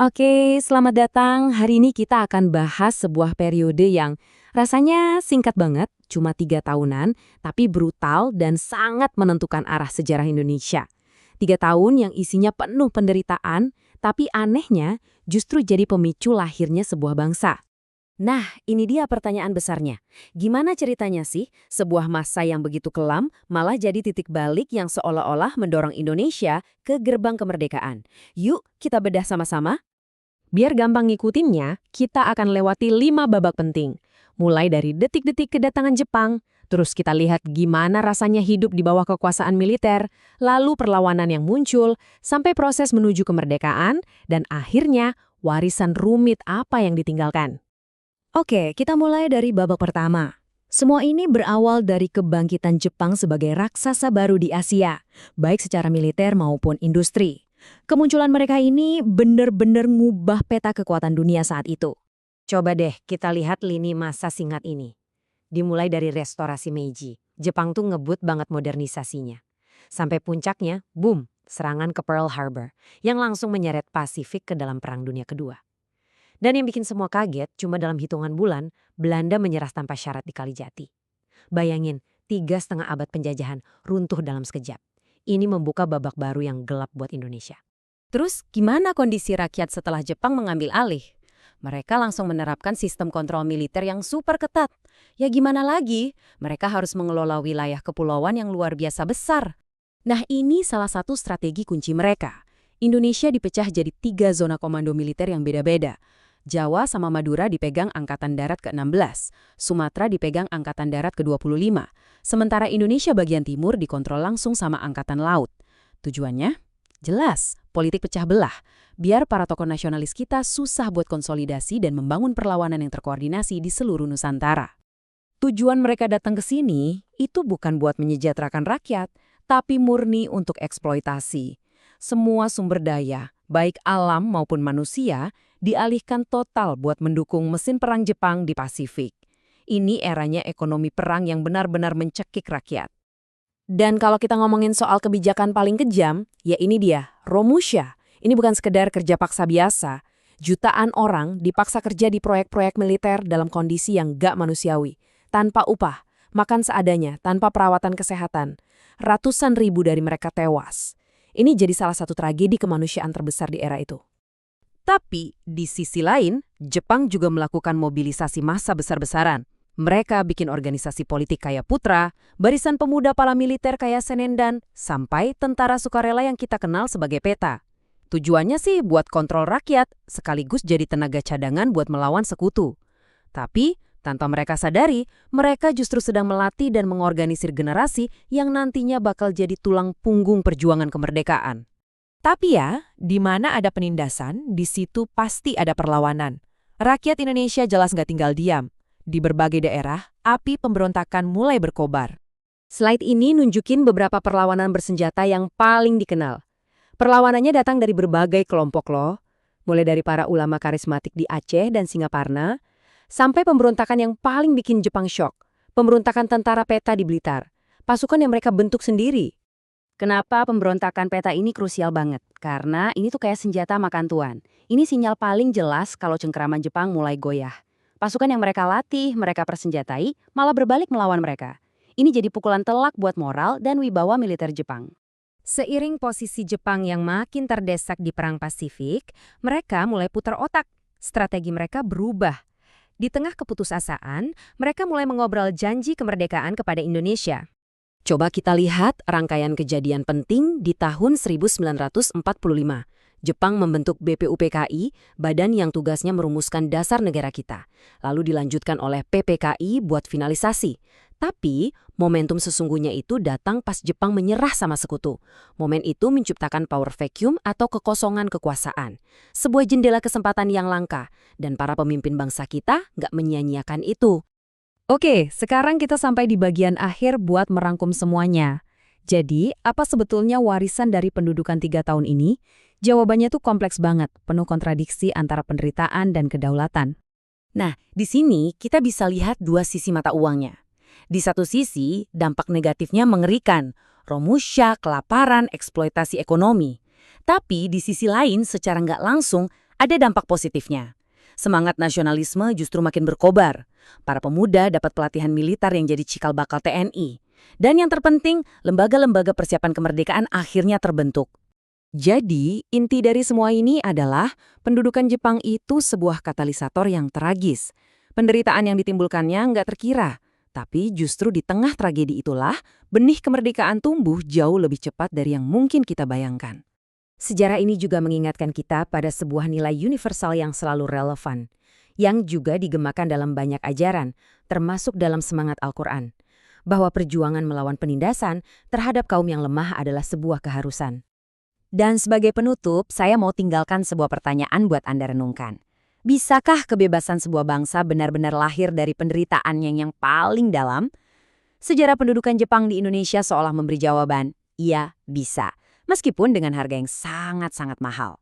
Oke, selamat datang. Hari ini kita akan bahas sebuah periode yang rasanya singkat banget, cuma 3 tahunan, tapi brutal dan sangat menentukan arah sejarah Indonesia. 3 tahun yang isinya penuh penderitaan, tapi anehnya justru jadi pemicu lahirnya sebuah bangsa. Nah, ini dia pertanyaan besarnya. Gimana ceritanya sih sebuah masa yang begitu kelam malah jadi titik balik yang seolah-olah mendorong Indonesia ke gerbang kemerdekaan? Yuk, kita bedah sama-sama. Biar gampang ngikutinnya, kita akan lewati 5 babak penting. Mulai dari detik-detik kedatangan Jepang, terus kita lihat gimana rasanya hidup di bawah kekuasaan militer, lalu perlawanan yang muncul, sampai proses menuju kemerdekaan, dan akhirnya warisan rumit apa yang ditinggalkan. Oke, kita mulai dari babak pertama. Semua ini berawal dari kebangkitan Jepang sebagai raksasa baru di Asia, baik secara militer maupun industri. Kemunculan mereka ini benar-benar ngubah peta kekuatan dunia saat itu. Coba deh kita lihat lini masa singkat ini. Dimulai dari restorasi Meiji, Jepang tuh ngebut banget modernisasinya. Sampai puncaknya, boom, serangan ke Pearl Harbor, yang langsung menyeret Pasifik ke dalam Perang Dunia Kedua. Dan yang bikin semua kaget, cuma dalam hitungan bulan, Belanda menyerah tanpa syarat di Kalijati. Bayangin, 3,5 abad penjajahan runtuh dalam sekejap. Ini membuka babak baru yang gelap buat Indonesia. Terus gimana kondisi rakyat setelah Jepang mengambil alih? Mereka langsung menerapkan sistem kontrol militer yang super ketat. Ya gimana lagi? Mereka harus mengelola wilayah kepulauan yang luar biasa besar. Nah, ini salah satu strategi kunci mereka. Indonesia dipecah jadi 3 zona komando militer yang beda-beda. Jawa sama Madura dipegang Angkatan Darat ke-16, Sumatera dipegang Angkatan Darat ke-25, sementara Indonesia bagian timur dikontrol langsung sama Angkatan Laut. Tujuannya? Jelas, politik pecah belah, biar para tokoh nasionalis kita susah buat konsolidasi dan membangun perlawanan yang terkoordinasi di seluruh Nusantara. Tujuan mereka datang ke sini itu bukan buat menyejahterakan rakyat, tapi murni untuk eksploitasi. Semua sumber daya, baik alam maupun manusia, dialihkan total buat mendukung mesin perang Jepang di Pasifik. Ini eranya ekonomi perang yang benar-benar mencekik rakyat. Dan kalau kita ngomongin soal kebijakan paling kejam, ya ini dia, Romusha. Ini bukan sekedar kerja paksa biasa. Jutaan orang dipaksa kerja di proyek-proyek militer dalam kondisi yang gak manusiawi. Tanpa upah, makan seadanya, tanpa perawatan kesehatan. Ratusan ribu dari mereka tewas. Ini jadi salah satu tragedi kemanusiaan terbesar di era itu. Tapi, di sisi lain, Jepang juga melakukan mobilisasi massa besar-besaran. Mereka bikin organisasi politik kayak Putra, barisan pemuda paramiliter kayak Senendan, sampai tentara sukarela yang kita kenal sebagai PETA. Tujuannya sih buat kontrol rakyat, sekaligus jadi tenaga cadangan buat melawan sekutu. Tapi, tanpa mereka sadari, mereka justru sedang melatih dan mengorganisir generasi yang nantinya bakal jadi tulang punggung perjuangan kemerdekaan. Tapi ya, di mana ada penindasan, di situ pasti ada perlawanan. Rakyat Indonesia jelas nggak tinggal diam. Di berbagai daerah, api pemberontakan mulai berkobar. Slide ini nunjukin beberapa perlawanan bersenjata yang paling dikenal. Perlawanannya datang dari berbagai kelompok loh, mulai dari para ulama karismatik di Aceh dan Singaparna, sampai pemberontakan yang paling bikin Jepang syok, pemberontakan tentara PETA di Blitar, pasukan yang mereka bentuk sendiri. Kenapa pemberontakan PETA ini krusial banget? Karena ini tuh kayak senjata makan tuan. Ini sinyal paling jelas kalau cengkeraman Jepang mulai goyah. Pasukan yang mereka latih, mereka persenjatai, malah berbalik melawan mereka. Ini jadi pukulan telak buat moral dan wibawa militer Jepang. Seiring posisi Jepang yang makin terdesak di Perang Pasifik, mereka mulai putar otak. Strategi mereka berubah. Di tengah keputusasaan, mereka mulai mengobrol janji kemerdekaan kepada Indonesia. Coba kita lihat rangkaian kejadian penting di tahun 1945. Jepang membentuk BPUPKI, badan yang tugasnya merumuskan dasar negara kita. Lalu dilanjutkan oleh PPKI buat finalisasi. Tapi, momentum sesungguhnya itu datang pas Jepang menyerah sama sekutu. Momen itu menciptakan power vacuum atau kekosongan kekuasaan. Sebuah jendela kesempatan yang langka, dan para pemimpin bangsa kita nggak menyia-nyiakan itu. Oke, sekarang kita sampai di bagian akhir buat merangkum semuanya. Jadi, apa sebetulnya warisan dari pendudukan 3 tahun ini? Jawabannya tuh kompleks banget, penuh kontradiksi antara penderitaan dan kedaulatan. Nah, di sini kita bisa lihat dua sisi mata uangnya. Di satu sisi, dampak negatifnya mengerikan, Romusha, kelaparan, eksploitasi ekonomi. Tapi di sisi lain, secara nggak langsung, Ada dampak positifnya. Semangat nasionalisme justru makin berkobar. Para pemuda dapat pelatihan militer yang jadi cikal bakal TNI. Dan yang terpenting, lembaga-lembaga persiapan kemerdekaan akhirnya terbentuk. Jadi, inti dari semua ini adalah pendudukan Jepang itu sebuah katalisator yang tragis. Penderitaan yang ditimbulkannya nggak terkira. Tapi justru di tengah tragedi itulah, benih kemerdekaan tumbuh jauh lebih cepat dari yang mungkin kita bayangkan. Sejarah ini juga mengingatkan kita pada sebuah nilai universal yang selalu relevan, yang juga digemakan dalam banyak ajaran, termasuk dalam semangat Al-Quran, bahwa perjuangan melawan penindasan terhadap kaum yang lemah adalah sebuah keharusan. Dan sebagai penutup, saya mau tinggalkan sebuah pertanyaan buat Anda renungkan. Bisakah kebebasan sebuah bangsa benar-benar lahir dari penderitaannya yang paling dalam? Sejarah pendudukan Jepang di Indonesia seolah memberi jawaban, iya bisa. Meskipun dengan harga yang sangat-sangat mahal.